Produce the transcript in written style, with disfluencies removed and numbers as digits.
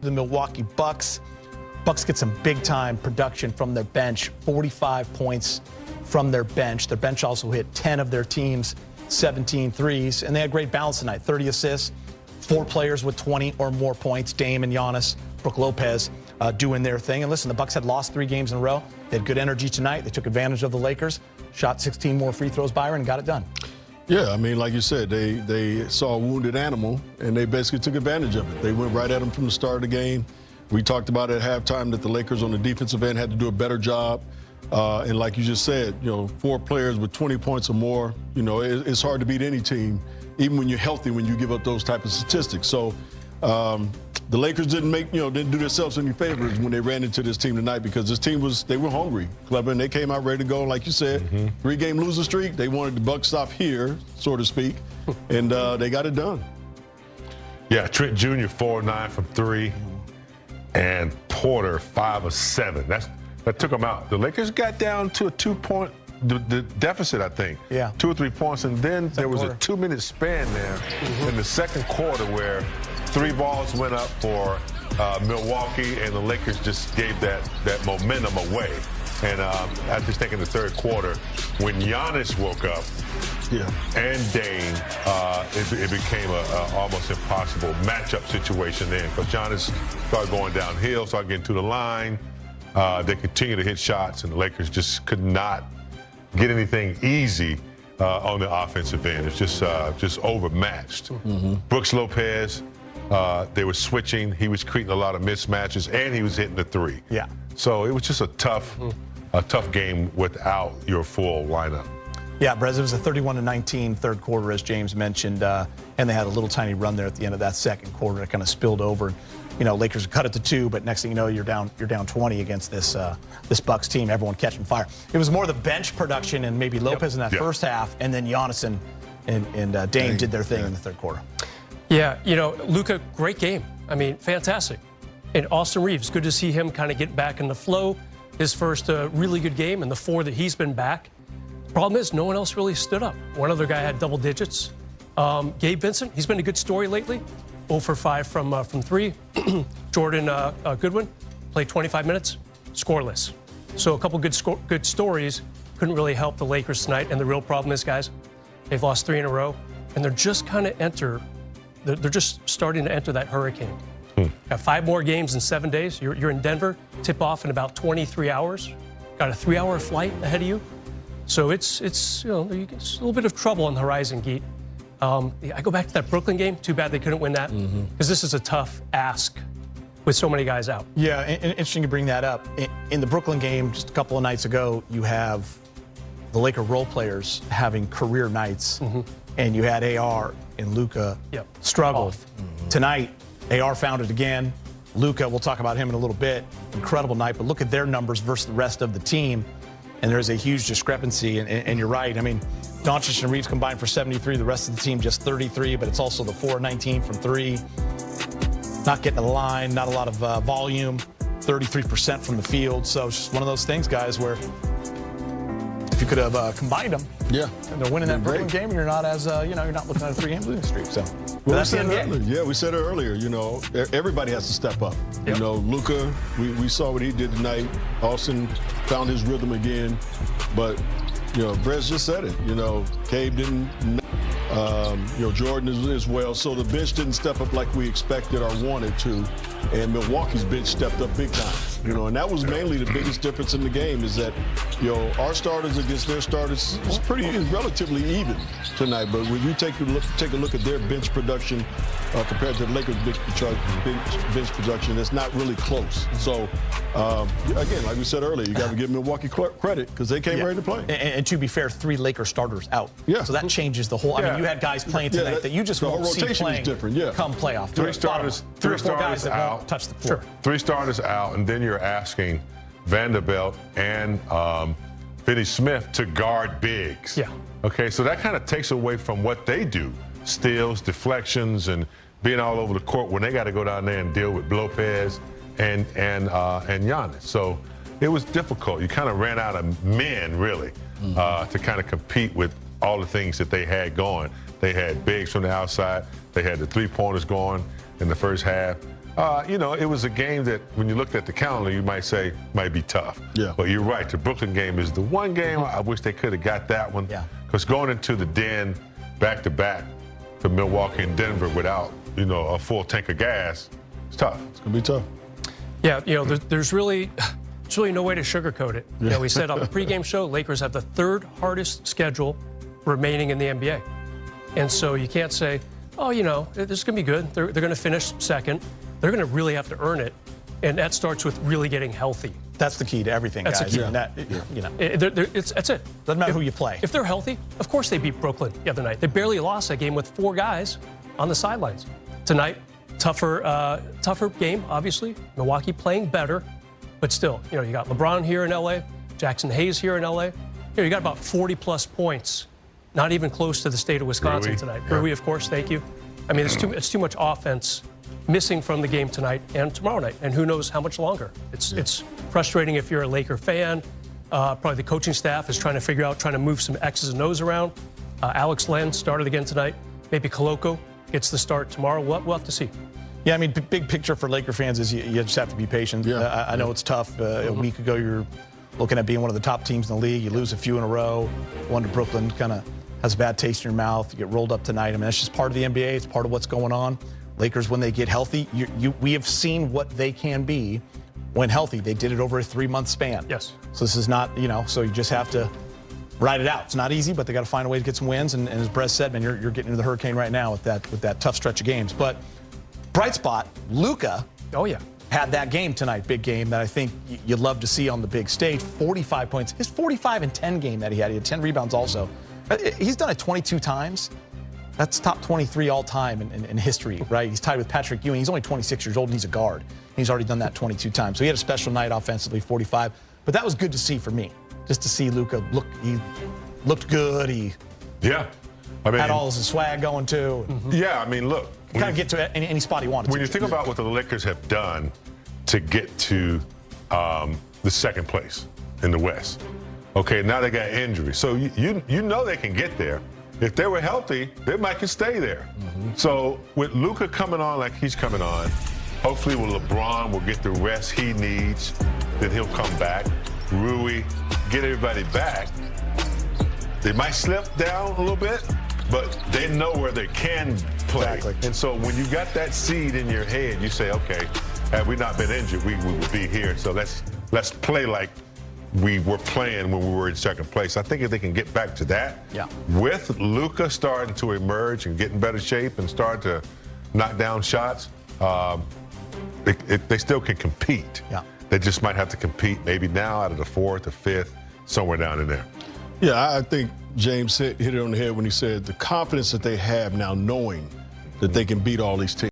The Milwaukee Bucks. Bucks get some big-time production from their bench, 45 points from their bench. Their bench also hit 10 of their team's 17 threes, and they had great balance tonight. 30 assists, 4 players with 20 or more points, Dame and Giannis, Brook Lopez doing their thing. And listen, the Bucks had lost 3 games in a row. They had good energy tonight. They took advantage of the Lakers, shot 16 more free throws, Byron, and got it done. Yeah, I mean, like you said, they saw a wounded animal, and they basically took advantage of it. They went right at them from the start of the game. We talked about at halftime that the Lakers on the defensive end had to do a better job. And like you just said, 4 players with 20 points or more, it's hard to beat any team, even when you're healthy, when you give up those type of statistics. So the Lakers didn't do themselves any favors when they ran into this team tonight, because this team they were hungry, clever, and they came out ready to go. Like you said, 3-game losing streak. They wanted the buck stop here, so to speak, and they got it done. Yeah, Trent Jr. 4-9 from 3, and Porter 5 of 7. That took them out. The Lakers got down to a 2-point the deficit, I think. Yeah. 2 or 3 points, and then there was a 2-minute span there in the second quarter where 3 balls went up for Milwaukee, and the Lakers just gave that momentum away. And I just think in the third quarter, when Giannis woke up, and Dame, it became a almost impossible matchup situation then, because Giannis started going downhill, started getting to the line. They continued to hit shots, and the Lakers just could not get anything easy on the offensive end. It's just overmatched. Brooks Lopez, they were switching. He was creating a lot of mismatches, and he was hitting the 3. Yeah. So it was just a tough game without your full lineup. Yeah, Brez, it was a 31-19 third quarter, as James mentioned, and they had a little tiny run there at the end of that second quarter. It kind of spilled over. Lakers cut it to 2, but next thing you know, you're down 20 against this Bucks team. Everyone catching fire. It was more the bench production and maybe Lopez in that first half, and then Giannis and Dame did their thing in the third quarter. Yeah, Luka, great game. I mean, fantastic. And Austin Reeves, good to see him kind of get back in the flow. His first really good game in the 4 that he's been back. Problem is, no one else really stood up. One other guy had double digits. Gabe Vincent, he's been a good story lately. 0 for 5 from 3. Jordan Goodwin played 25 minutes, scoreless. So a couple good stories. Couldn't really help the Lakers tonight. And the real problem is, guys, they've lost 3 in a row, and they're just they're just starting to enter that hurricane. Got 5 more games in 7 days. You're in Denver. Tip off in about 23 hours. Got a 3-hour flight ahead of you. So it's a little bit of trouble on the horizon, Geet. I go back to that Brooklyn game. Too bad they couldn't win that, because this is a tough ask with so many guys out. Yeah, and interesting you bring that up. In the Brooklyn game just a couple of nights ago, you have the Laker role players having career nights, and you had AR and Luka struggle. Tonight, AR found it again. Luka, we'll talk about him in a little bit. Incredible night, but look at their numbers versus the rest of the team, and there's a huge discrepancy, and you're right. I mean, Doncic and Reeves combined for 73. The rest of the team just 33, but it's also the 4-19 from 3. Not getting to the line, not a lot of volume, 33% from the field. So it's just one of those things, guys, where if you could have combined them, and they're winning that Brooklyn game, you're not as you're not looking at a 3-game losing streak. So that's the end. Yeah, we said it earlier. Everybody has to step up. Luka, we saw what he did tonight. Austin found his rhythm again, but. Brez just said it. Gabe didn't. Jordan as well. So the bench didn't step up like we expected or wanted to, and Milwaukee's bench stepped up big time. And that was mainly the biggest difference in the game, is that our starters against their starters is relatively even tonight. But when you take a look at their bench production compared to the Lakers' bench production, it's not really close. So again, like we said earlier, you got to give Milwaukee credit, because they came ready to play. And to be fair, 3 Laker starters out. Yeah. So that changes the whole. I mean, you had guys playing tonight that you just won't see playing come playoff. 3 starters, 3 or 4 guys starters that out. won't touch the floor. 3 starters out, and then you're asking Vanderbilt and Finney Smith to guard bigs. Yeah. Okay, so that kind of takes away from what they do: steals, deflections, and being all over the court when they got to go down there and deal with Lopez and Giannis. So it was difficult. You kind of ran out of men, really, to kind of compete with all the things that they had going. They had bigs from the outside. They had the 3-pointers going in the first half. You know, it was a game that when you looked at the calendar, you might say might be tough. Yeah. But you're right. The Brooklyn game is the one game I wish they could have got that one. Yeah. Because going into the Den back-to-back to Milwaukee and Denver without, you know, a full tank of gas, it's tough. It's going to be tough. Yeah, you know, there's really no way to sugarcoat it. You know, we said on the pregame show, Lakers have the third hardest schedule remaining in the NBA. And so you can't say, oh, you know, this is going to be good. They're going to finish second. They're going to really have to earn it. And that starts with really getting healthy. That's the key to everything, That's guys. the key. And that, you know, That's it. Doesn't matter who you play. If they're healthy, of course they beat Brooklyn the other night. They barely lost that game with 4 guys on the sidelines. Tonight, tougher game, obviously. Milwaukee playing better, but still, you know, you got LeBron here in LA, Jackson Hayes here in LA. You know, you got about 40-plus points, not even close to the state of Wisconsin tonight. Rui, of course, thank you. I mean, it's too much offense missing from the game tonight and tomorrow night, and who knows how much longer. It's frustrating if you're a Laker fan. Probably the coaching staff is trying to move some X's and O's around. Alex Len started again tonight. Maybe Koloko gets the start tomorrow. We'll have to see. Yeah, I mean, big picture for Laker fans is you just have to be patient. Yeah. I know it's tough. A week ago, you're looking at being one of the top teams in the league. You lose a few in a row. One to Brooklyn kind of has a bad taste in your mouth. You get rolled up tonight. I mean, that's just part of the NBA. It's part of what's going on. Lakers, when they get healthy, we have seen what they can be when healthy. They did it over a 3-month span. Yes. So this is not, you know, so you just have to ride it out. It's not easy, but they got to find a way to get some wins. And as Brez said, man, you're getting into the hurricane right now with that tough stretch of games. But bright spot, Luka. Oh, yeah. Had that game tonight, big game that I think you'd love to see on the big stage. 45 points. His 45-10 game that he had 10 rebounds also. He's done it 22 times. That's top 23 all time in history, right? He's tied with Patrick Ewing. He's only 26 years old and he's a guard. He's already done that 22 times. So he had a special night offensively, 45. But that was good to see for me, just to see Luka look. He looked good. He I mean, had all his swag going too. Yeah, I mean, look. Kind of get to any spot he wanted. When you think about what the Lakers have done to get to the second place in the West, okay, now they got injuries. So you know they can get there. If they were healthy, they might can stay there. So with Luka coming on like he's coming on, hopefully with LeBron will get the rest he needs, then he'll come back. Rui, get everybody back. They might slip down a little bit, but they know where they can play. Exactly. And so when you got that seed in your head, you say, okay, had we not been injured, we would be here. So let's play like we were playing when we were in second place. I think if they can get back to that, with Luka starting to emerge and get in better shape and start to knock down shots, they still can compete. Yeah. They just might have to compete maybe now out of the 4th or 5th, somewhere down in there. Yeah, I think James hit it on the head when he said the confidence that they have now knowing that they can beat all these teams.